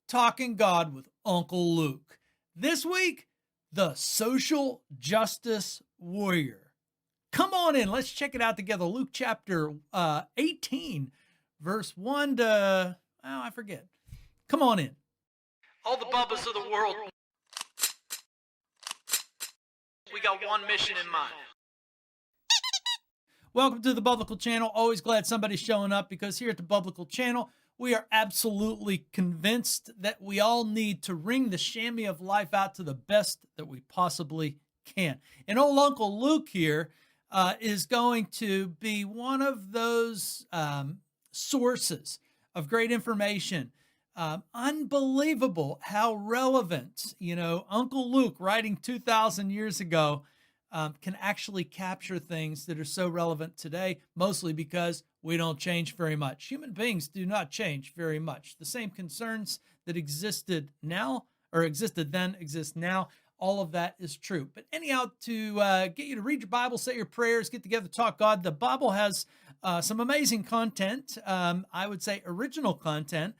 Talking God with Uncle Luke. This week, the social justice warrior. Come on in, let's check it out together. Luke chapter 18, verse 1 to, I forget. Come on in. All the bubbas of the world, we got one mission in mind. Welcome to the Biblical Channel. Always glad somebody's showing up because here at the Biblical Channel, we are absolutely convinced that we all need to wring the chamois of life out to the best that we possibly can. And old Uncle Luke here is going to be one of those sources of great information. Unbelievable how relevant, Uncle Luke writing 2,000 years ago can actually capture things that are so relevant today, mostly because we don't change very much. Human beings do not change very much. The same concerns that existed now or existed then exist now. All of that is true. But anyhow, to get you to read your Bible, say your prayers, get together, talk God, the Bible has some amazing content. I would say original content.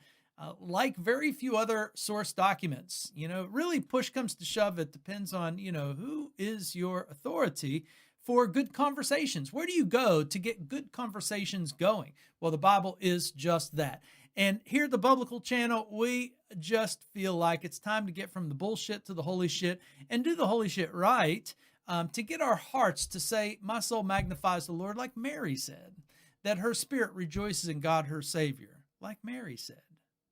Like very few other source documents, really push comes to shove. It depends on, who is your authority for good conversations. Where do you go to get good conversations going? Well, the Bible is just that. And here at the Biblical Channel, we just feel like it's time to get from the bullshit to the holy shit and do the holy shit right, to get our hearts to say, my soul magnifies the Lord, like Mary said, that her spirit rejoices in God, her Savior, like Mary said.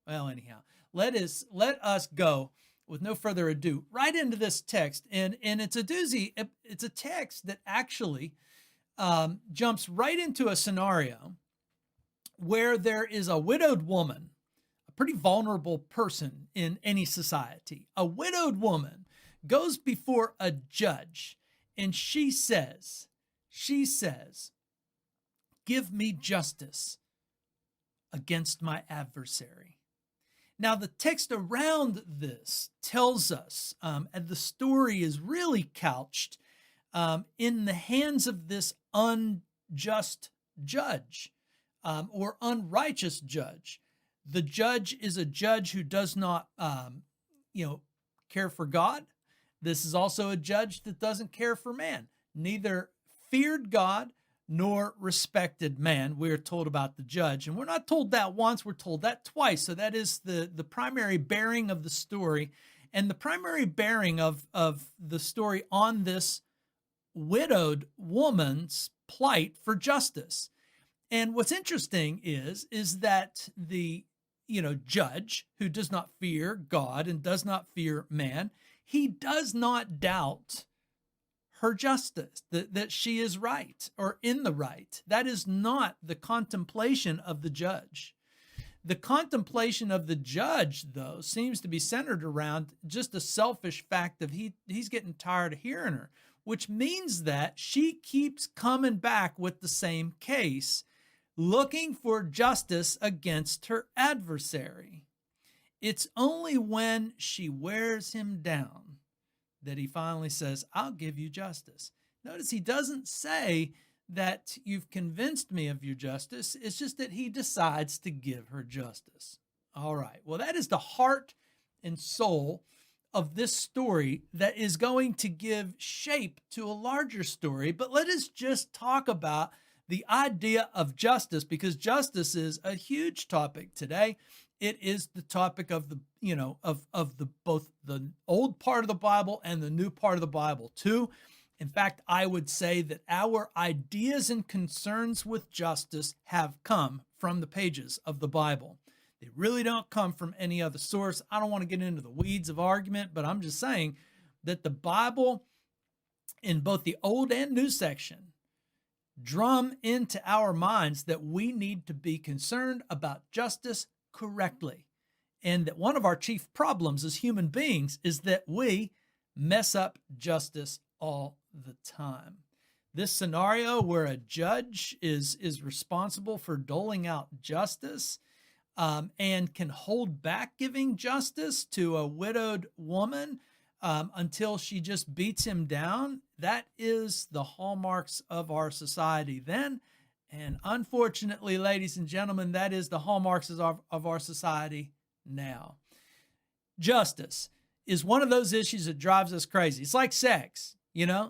Well, anyhow, let us go with no further ado right into this text. And it's a doozy. It's a text that actually jumps right into a scenario where there is a widowed woman, a pretty vulnerable person in any society. A widowed woman goes before a judge and she says, give me justice against my adversary. Now, the text around this tells us, and the story is really couched in the hands of this unjust judge or unrighteous judge. The judge is a judge who does not, care for God. This is also a judge that doesn't care for man, neither feared God nor respected man. We're told about the judge, and we're not told that once, we're told that twice. So that is the primary bearing of the story, and the primary bearing of the story on this widowed woman's plight for justice. And what's interesting is that the judge who does not fear God and does not fear man, he does not doubt her justice, that she is right or in the right. That is not the contemplation of the judge. The contemplation of the judge, though, seems to be centered around just a selfish fact of he's getting tired of hearing her, which means that she keeps coming back with the same case, looking for justice against her adversary. It's only when she wears him down that he finally says, I'll give you justice. Notice he doesn't say that you've convinced me of your justice. It's just that he decides to give her justice. All right. Well, that is the heart and soul of this story that is going to give shape to a larger story. But let us just talk about the idea of justice, because justice is a huge topic today. It is the topic of the, of the both the old part of the Bible and the new part of the Bible too. In fact, I would say that our ideas and concerns with justice have come from the pages of the Bible. They really don't come from any other source. I don't want to get into the weeds of argument, but I'm just saying that the Bible, in both the Old and New section, drum into our minds that we need to be concerned about justice correctly. And that one of our chief problems as human beings is that we mess up justice all the time. This scenario where a judge is responsible for doling out justice and can hold back giving justice to a widowed woman until she just beats him down, that is the hallmarks of our society then. And unfortunately, ladies and gentlemen, that is the hallmarks of our society now. Justice is one of those issues that drives us crazy. It's like sex,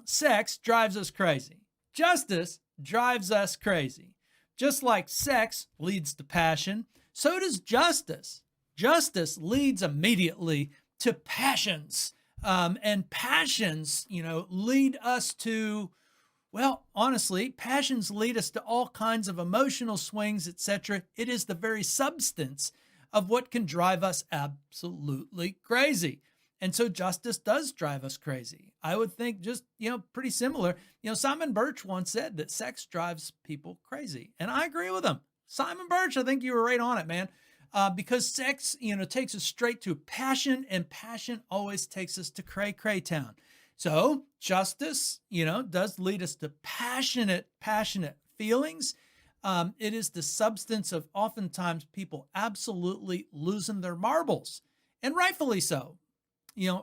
sex drives us crazy. Justice drives us crazy. Just like sex leads to passion, so does justice. Justice leads immediately to passions. And passions, lead us to, well, honestly, passions lead us to all kinds of emotional swings, etc. It is the very substance of what can drive us absolutely crazy. And so justice does drive us crazy. I would think just, pretty similar. Simon Birch once said that sex drives people crazy. And I agree with him. Simon Birch, I think you were right on it, man. Because sex, takes us straight to passion, and passion always takes us to cray town. So justice, does lead us to passionate feelings. It is the substance of oftentimes people absolutely losing their marbles, and rightfully so.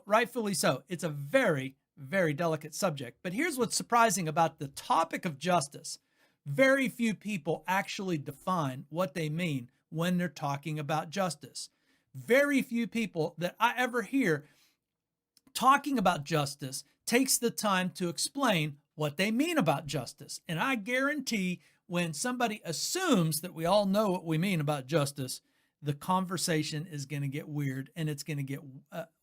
Rightfully so. It's a very, very delicate subject. But here's what's surprising about the topic of justice. Very few people actually define what they mean when they're talking about justice. Very few people that I ever hear talking about justice takes the time to explain what they mean about justice. And I guarantee when somebody assumes that we all know what we mean about justice, the conversation is going to get weird, and it's going to get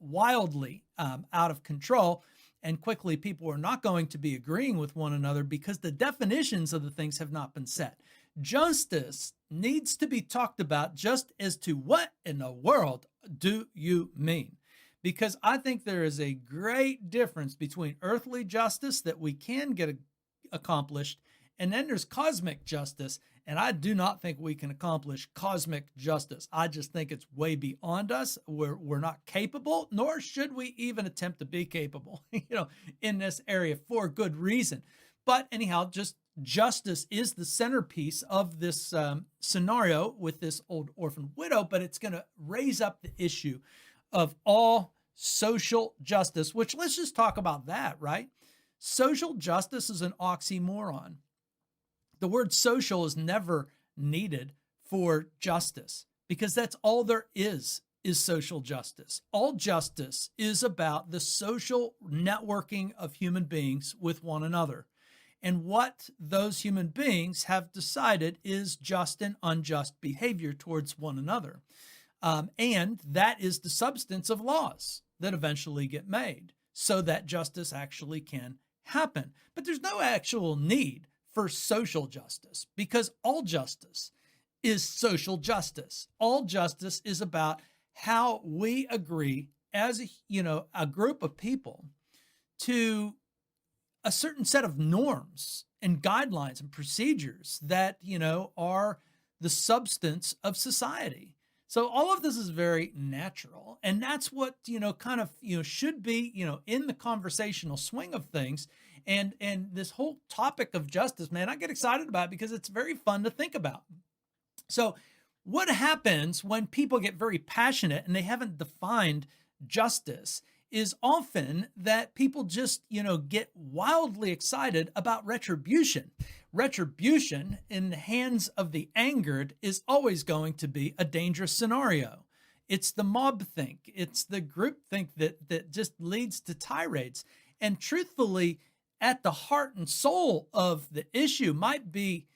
wildly out of control. And quickly, people are not going to be agreeing with one another because the definitions of the things have not been set. Justice needs to be talked about just as to what in the world do you mean? Because I think there is a great difference between earthly justice that we can get accomplished, and then there's cosmic justice. And I do not think we can accomplish cosmic justice. I just think it's way beyond us. We're not capable, nor should we even attempt to be capable, in this area for good reason. But anyhow, just justice is the centerpiece of this scenario with this old orphan widow, but it's going to raise up the issue of all social justice, which let's just talk about that, right? Social justice is an oxymoron. The word social is never needed for justice because that's all there is social justice. All justice is about the social networking of human beings with one another and what those human beings have decided is just and unjust behavior towards one another. And that is the substance of laws that eventually get made so that justice actually can happen. But there's no actual need for social justice because all justice is social justice. All justice is about how we agree as a group of people to a certain set of norms and guidelines and procedures that, are the substance of society. So all of this is very natural. And that's what, should be, in the conversational swing of things. And this whole topic of justice, man, I get excited about it because it's very fun to think about. So what happens when people get very passionate and they haven't defined justice is often that people just, get wildly excited about retribution. Retribution in the hands of the angered is always going to be a dangerous scenario. It's the mob think. It's the group think that just leads to tirades. And truthfully, at the heart and soul of the issue might be,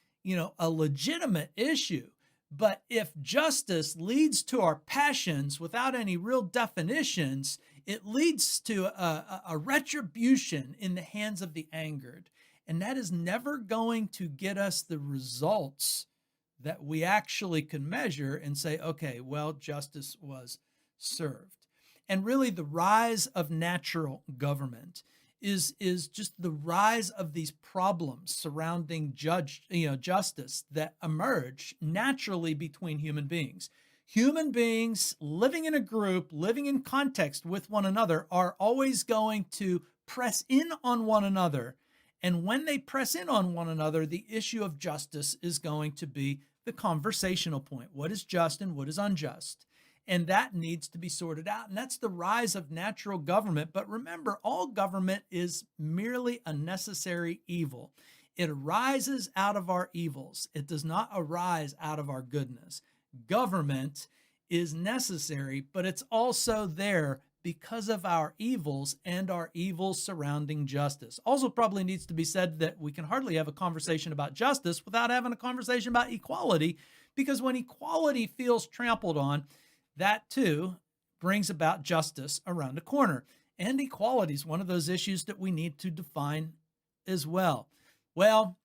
a legitimate issue. But if justice leads to our passions without any real definitions, it leads to a retribution in the hands of the angered. And that is never going to get us the results that we actually can measure and say, okay, well, justice was served. And really the rise of natural government is just the rise of these problems surrounding justice that emerge naturally between human beings. Human beings living in a group, living in context with one another are always going to press in on one another. And when they press in on one another, the issue of justice is going to be the conversational point. What is just and what is unjust? And that needs to be sorted out. And that's the rise of natural government. But remember, all government is merely a necessary evil. It arises out of our evils. It does not arise out of our goodness. Government is necessary, but it's also there because of our evils and our evils surrounding justice. Also, probably needs to be said that we can hardly have a conversation about justice without having a conversation about equality, because when equality feels trampled on, that too brings about justice around the corner. And equality is one of those issues that we need to define as well. Well,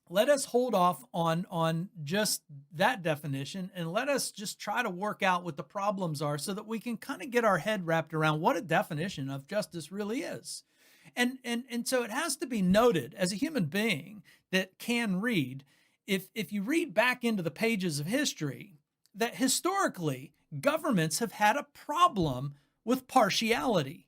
let us hold off on just that definition, and let us just try to work out what the problems are so that we can kind of get our head wrapped around what a definition of justice really is. And so it has to be noted, as a human being that can read, if you read back into the pages of history, that historically governments have had a problem with partiality.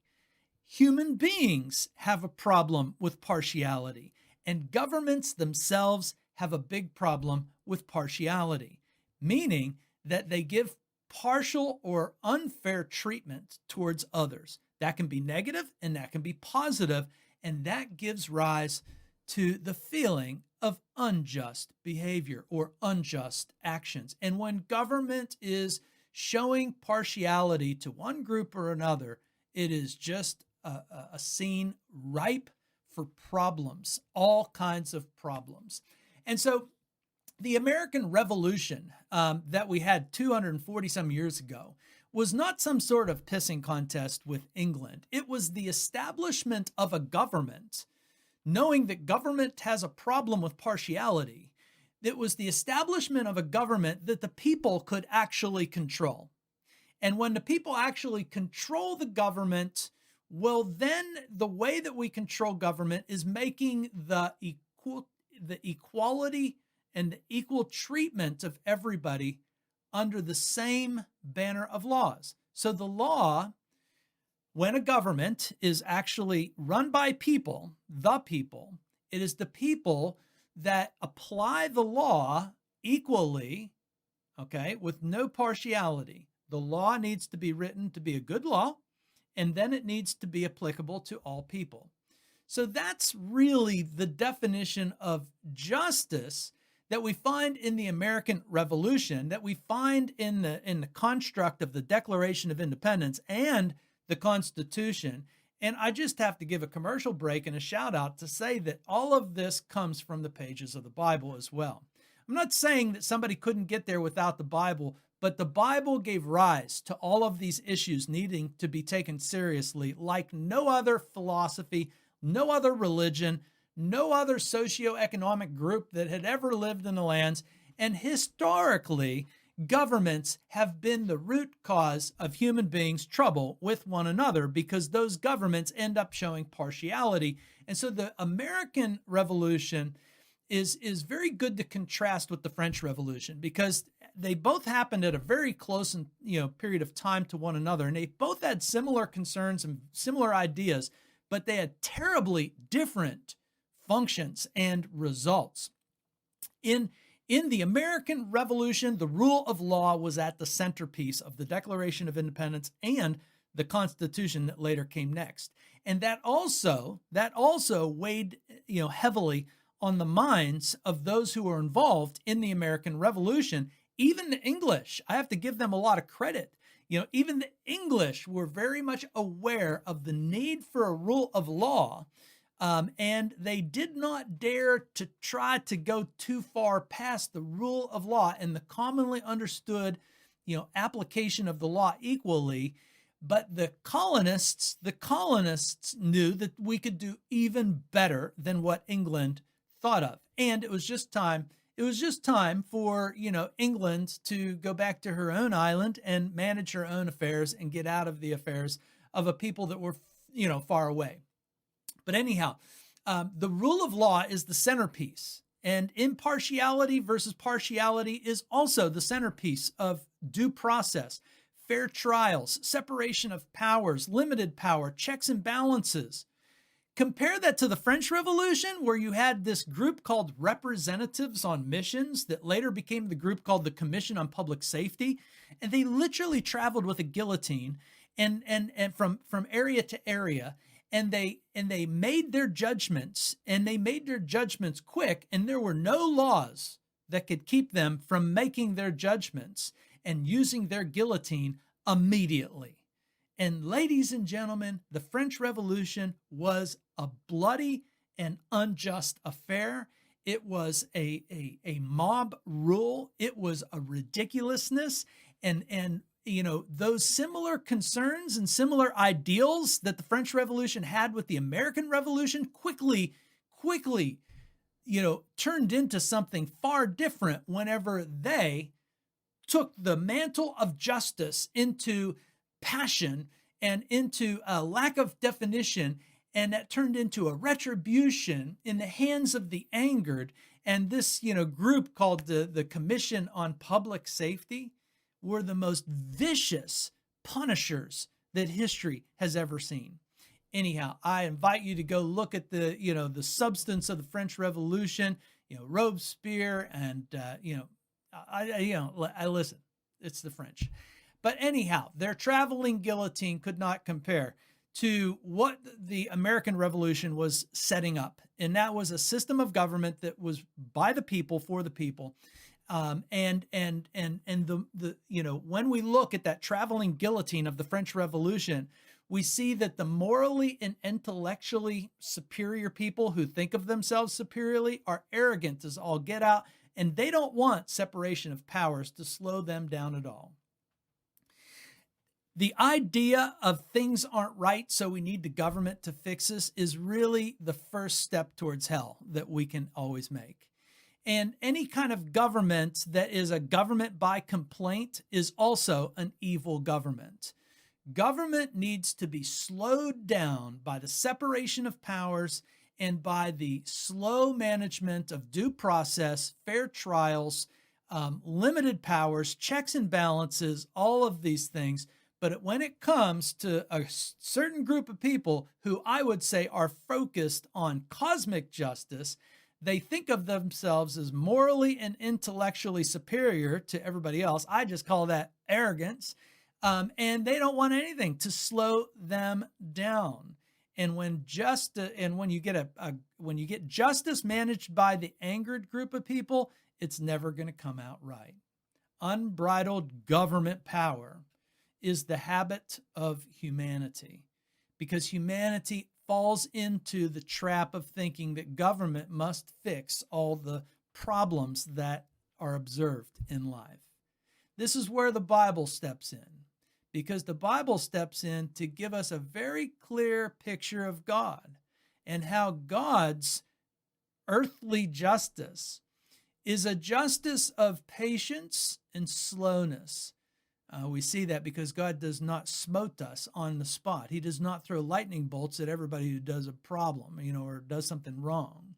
Human beings have a problem with partiality, and governments themselves have a big problem with partiality, meaning that they give partial or unfair treatment towards others. That can be negative and that can be positive, and that gives rise to the feeling of unjust behavior or unjust actions. And when government is showing partiality to one group or another, it is just a scene ripe for problems, all kinds of problems. And so the American Revolution that we had 240 some years ago was not some sort of pissing contest with England. It was the establishment of a government, knowing that government has a problem with partiality. It was the establishment of a government that the people could actually control. And when the people actually control the government, well, then the way that we control government is making the equality and the equal treatment of everybody under the same banner of laws. So the law, when a government is actually run by people, it is the people that apply the law equally, okay, with no partiality. The law needs to be written to be a good law, and then it needs to be applicable to all people. So that's really the definition of justice that we find in the American Revolution, that we find in the construct of the Declaration of Independence and the Constitution. And I just have to give a commercial break and a shout out to say that all of this comes from the pages of the Bible as well. I'm not saying that somebody couldn't get there without the Bible, but the Bible gave rise to all of these issues needing to be taken seriously like no other philosophy, no other religion, no other socioeconomic group that had ever lived in the lands. And historically, governments have been the root cause of human beings' trouble with one another, because those governments end up showing partiality. And so the American Revolution is very good to contrast with the French Revolution, because they both happened at a very close period of time to one another, and they both had similar concerns and similar ideas, but they had terribly different functions and results. In the American Revolution, the rule of law was at the centerpiece of the Declaration of Independence and the Constitution that later came next. And that also weighed, heavily on the minds of those who were involved in the American Revolution. Even the English, I have to give them a lot of credit. Even the English were very much aware of the need for a rule of law. And they did not dare to try to go too far past the rule of law and the commonly understood, application of the law equally. But the colonists knew that we could do even better than what England thought of. And it was just time for, England to go back to her own island and manage her own affairs and get out of the affairs of a people that were, far away. But anyhow, the rule of law is the centerpiece, and impartiality versus partiality is also the centerpiece of due process, fair trials, separation of powers, limited power, checks and balances. Compare that to the French Revolution, where you had this group called Representatives on Missions that later became the group called the Commission on Public Safety, and they literally traveled with a guillotine and from area to area. And they made their judgments, and they made their judgments quick, and there were no laws that could keep them from making their judgments. and using their guillotine immediately. And ladies and gentlemen, the French Revolution was a bloody and unjust affair. It was a mob rule. It was a ridiculousness. And those similar concerns and similar ideals that the French Revolution had with the American Revolution quickly turned into something far different whenever they took the mantle of justice into passion and into a lack of definition, and that turned into a retribution in the hands of the angered. And this group called the Commission on Public Safety were the most vicious punishers that history has ever seen. Anyhow, I invite you to go look at the substance of the French Revolution. Robespierre, and I listen. It's the French, but anyhow, their traveling guillotine could not compare to what the American Revolution was setting up, and that was a system of government that was by the people for the people. When we look at that traveling guillotine of the French Revolution, we see that the morally and intellectually superior people who think of themselves superiorly are arrogant as all get out, and they don't want separation of powers to slow them down at all. The idea of things aren't right, so we need the government to fix us, is really the first step towards hell that we can always make. And any kind of government that is a government by complaint is also an evil government. Government needs to be slowed down by the separation of powers and by the slow management of due process, fair trials, limited powers, checks and balances, all of these things. But when it comes to a certain group of people who I would say are focused on cosmic justice, they think of themselves as morally and intellectually superior to everybody else. I just call that arrogance. And they don't want anything to slow them down. And when you get justice managed by the angered group of people, it's never going to come out right. Unbridled government power is the habit of humanity, because humanity falls into the trap of thinking that government must fix all the problems that are observed in life. This is where the Bible steps in, because the Bible steps in to give us a very clear picture of God and how God's earthly justice is a justice of patience and slowness. We see that because God does not smote us on the spot. He does not throw lightning bolts at everybody who does a problem, or does something wrong.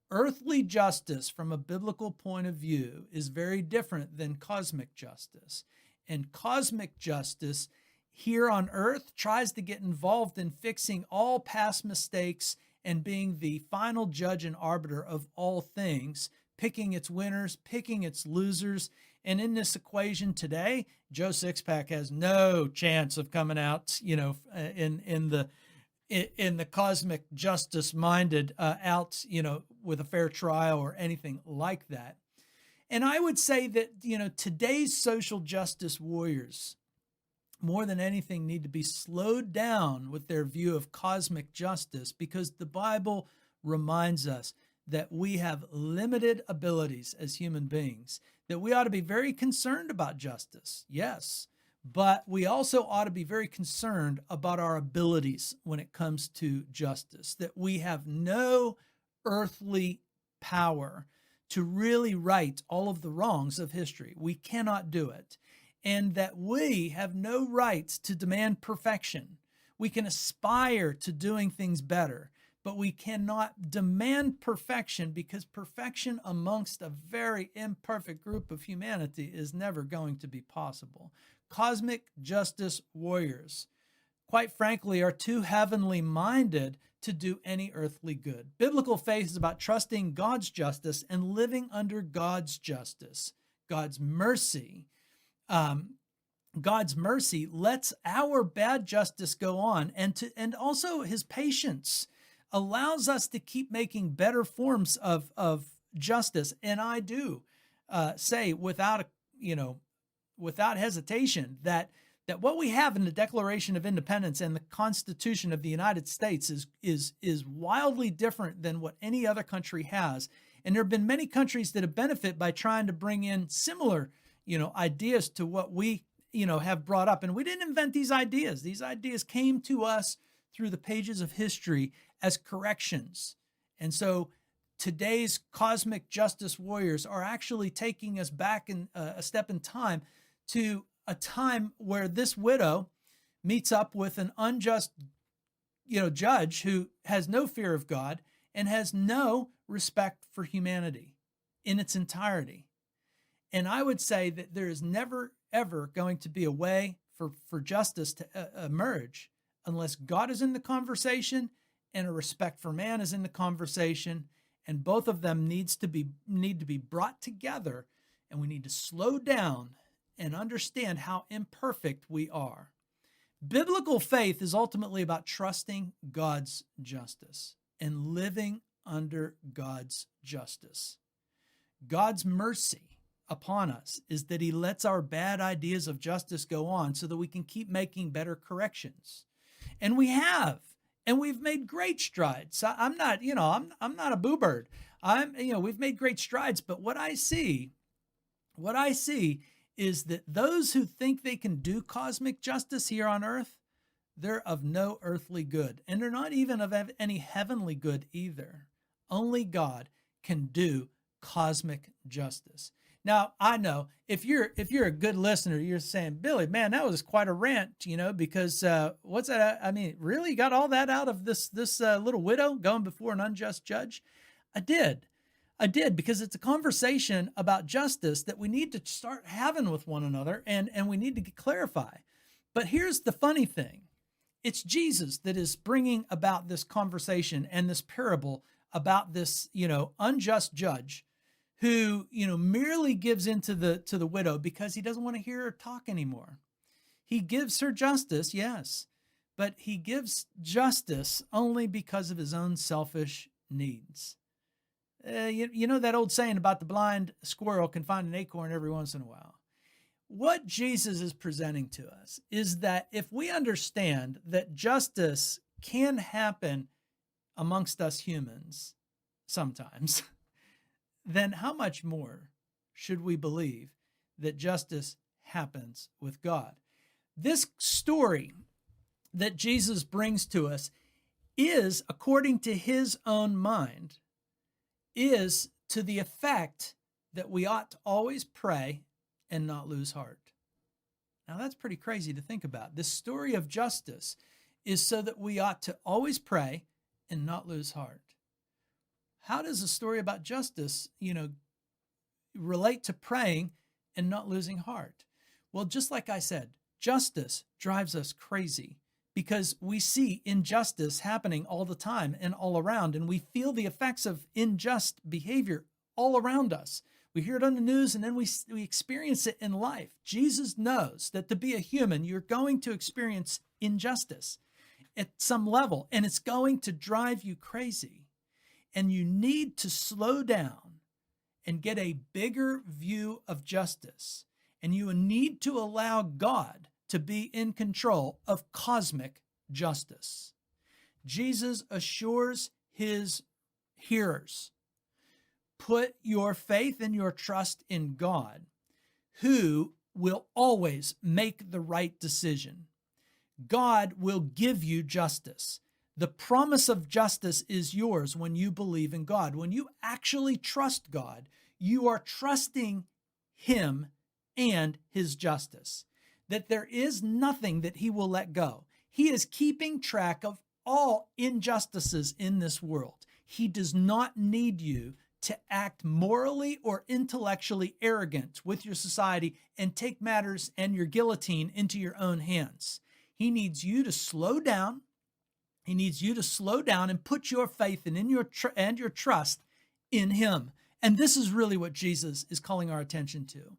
Earthly justice from a biblical point of view is very different than cosmic justice. And cosmic justice here on earth tries to get involved in fixing all past mistakes and being the final judge and arbiter of all things, picking its winners, picking its losers. And in this equation today, Joe Sixpack has no chance of coming out, in the cosmic justice minded out, with a fair trial or anything like that. And I would say that, today's social justice warriors, more than anything, need to be slowed down with their view of cosmic justice, because the Bible reminds us that we have limited abilities as human beings, that we ought to be very concerned about justice, yes, but we also ought to be very concerned about our abilities when it comes to justice, that we have no earthly power to really right all of the wrongs of history. We cannot do it. And that we have no right to demand perfection. We can aspire to doing things better, but we cannot demand perfection, because perfection amongst a very imperfect group of humanity is never going to be possible. Cosmic justice warriors, quite frankly, are too heavenly minded to do any earthly good. Biblical faith is about trusting God's justice and living under God's justice. God's mercy lets our bad justice go on, and also his patience allows us to keep making better forms of justice. And I do say, without without hesitation that what we have in the Declaration of Independence and the Constitution of the United States is wildly different than what any other country has. And there have been many countries that have benefited by trying to bring in similar, ideas to what we, have brought up. And we didn't invent these ideas. These ideas came to us through the pages of history as corrections. And so today's cosmic justice warriors are actually taking us back in a step in time to a time where this widow meets up with an unjust, judge who has no fear of God and has no respect for humanity in its entirety. And I would say that there is never, ever going to be a way for justice to emerge unless God is in the conversation and a respect for man is in the conversation. And both of them need to be brought together, and we need to slow down and understand how imperfect we are. Biblical faith is ultimately about trusting God's justice and living under God's justice. God's mercy upon us is that he lets our bad ideas of justice go on so that we can keep making better corrections. And we have, and we've made great strides. I'm not, I'm not a boo bird. We've made great strides, but what I see is that those who think they can do cosmic justice here on earth, they're of no earthly good. And they're not even of any heavenly good either. Only God can do cosmic justice. Now, I know if you're a good listener, you're saying, Billy, man, that was quite a rant, because what's that? I mean, really, you got all that out of this little widow going before an unjust judge? I did, because it's a conversation about justice that we need to start having with one another, and we need to clarify. But here's the funny thing. It's Jesus that is bringing about this conversation and this parable about this, unjust judge who, merely gives in to the widow because he doesn't want to hear her talk anymore. He gives her justice, yes, but he gives justice only because of his own selfish needs. You know that old saying about the blind squirrel can find an acorn every once in a while. What Jesus is presenting to us is that if we understand that justice can happen amongst us humans sometimes, then how much more should we believe that justice happens with God? This story that Jesus brings to us is, according to his own mind, is to the effect that we ought to always pray and not lose heart. Now, that's pretty crazy to think about. This story of justice is so that we ought to always pray and not lose heart. How does a story about justice, relate to praying and not losing heart? Well, just like I said, justice drives us crazy because we see injustice happening all the time and all around, and we feel the effects of unjust behavior all around us. We hear it on the news, and then we experience it in life. Jesus knows that to be a human, you're going to experience injustice at some level, and it's going to drive you crazy. And you need to slow down and get a bigger view of justice. And you need to allow God to be in control of cosmic justice. Jesus assures his hearers, put your faith and your trust in God, who will always make the right decision. God will give you justice. The promise of justice is yours when you believe in God. When you actually trust God, you are trusting him and his justice, that there is nothing that he will let go. He is keeping track of all injustices in this world. He does not need you to act morally or intellectually arrogant with your society and take matters and your guillotine into your own hands. He needs you to slow down. He needs you to slow down and put your faith and your trust in him. And this is really what Jesus is calling our attention to.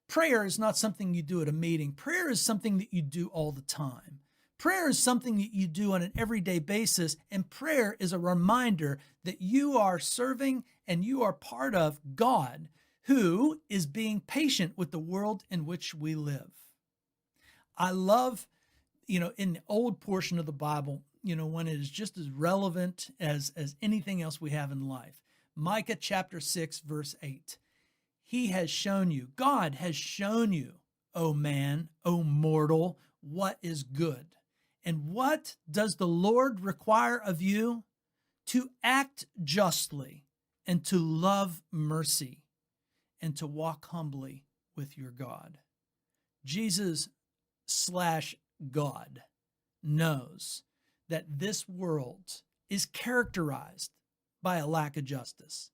Prayer is not something you do at a meeting. Prayer is something that you do all the time. Prayer is something that you do on an everyday basis, and prayer is a reminder that you are serving and you are part of God, who is being patient with the world in which we live. I love, in the old portion of the Bible, when it is just as relevant as anything else we have in life. Micah chapter 6, verse 8. God has shown you, O man, O mortal, what is good. And what does the Lord require of you? To act justly and to love mercy and to walk humbly with your God. Jesus/God knows that this world is characterized by a lack of justice.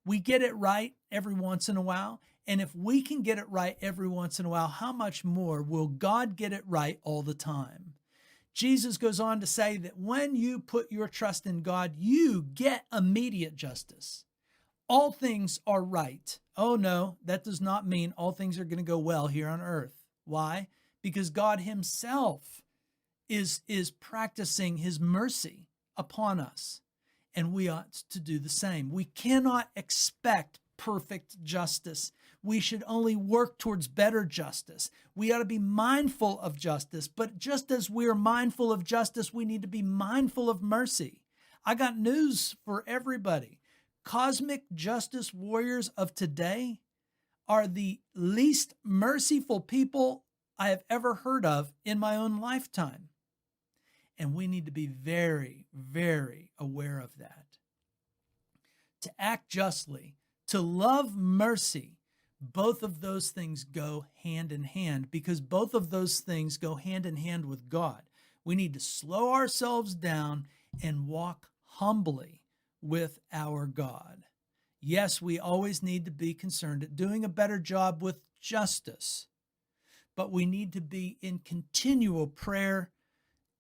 We get it right every once in a while, and if we can get it right every once in a while, how much more will God get it right all the time? Jesus goes on to say that when you put your trust in God, you get immediate justice. All things are right. Oh no, that does not mean all things are going to go well here on earth. Why? Because God himself is practicing his mercy upon us, and we ought to do the same. We cannot expect perfect justice. We should only work towards better justice. We ought to be mindful of justice, but just as we're mindful of justice, we need to be mindful of mercy. I got news for everybody. Cosmic justice warriors of today are the least merciful people I have ever heard of in my own lifetime. And we need to be very, very aware of that. To act justly, to love mercy, both of those things go hand in hand, because both of those things go hand in hand with God. We need to slow ourselves down and walk humbly with our God. Yes, we always need to be concerned at doing a better job with justice, but we need to be in continual prayer,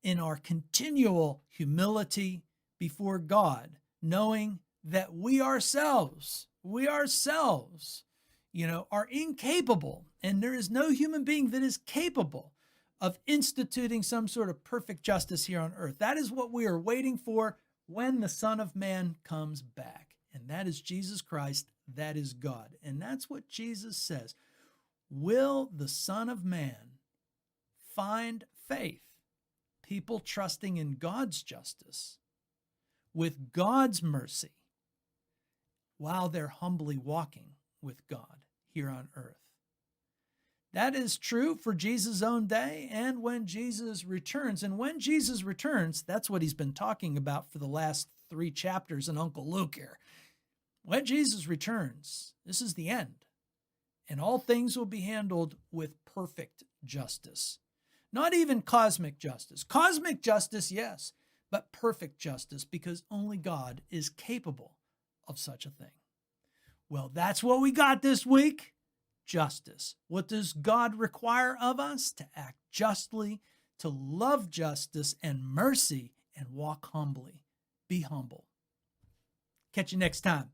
in our continual humility before God, knowing that we ourselves, are incapable, and there is no human being that is capable of instituting some sort of perfect justice here on earth. That is what we are waiting for when the Son of Man comes back. And that is Jesus Christ, that is God. And that's what Jesus says. Will the Son of Man find faith? People trusting in God's justice, with God's mercy, while they're humbly walking with God here on earth. That is true for Jesus' own day and when Jesus returns. And when Jesus returns, that's what he's been talking about for the last 3 chapters in Uncle Luke here. When Jesus returns, this is the end. And all things will be handled with perfect justice. Not even cosmic justice. Cosmic justice, yes, but perfect justice, because only God is capable of such a thing. Well, that's what we got this week. Justice. What does God require of us? To act justly, to love justice and mercy, and walk humbly. Be humble. Catch you next time.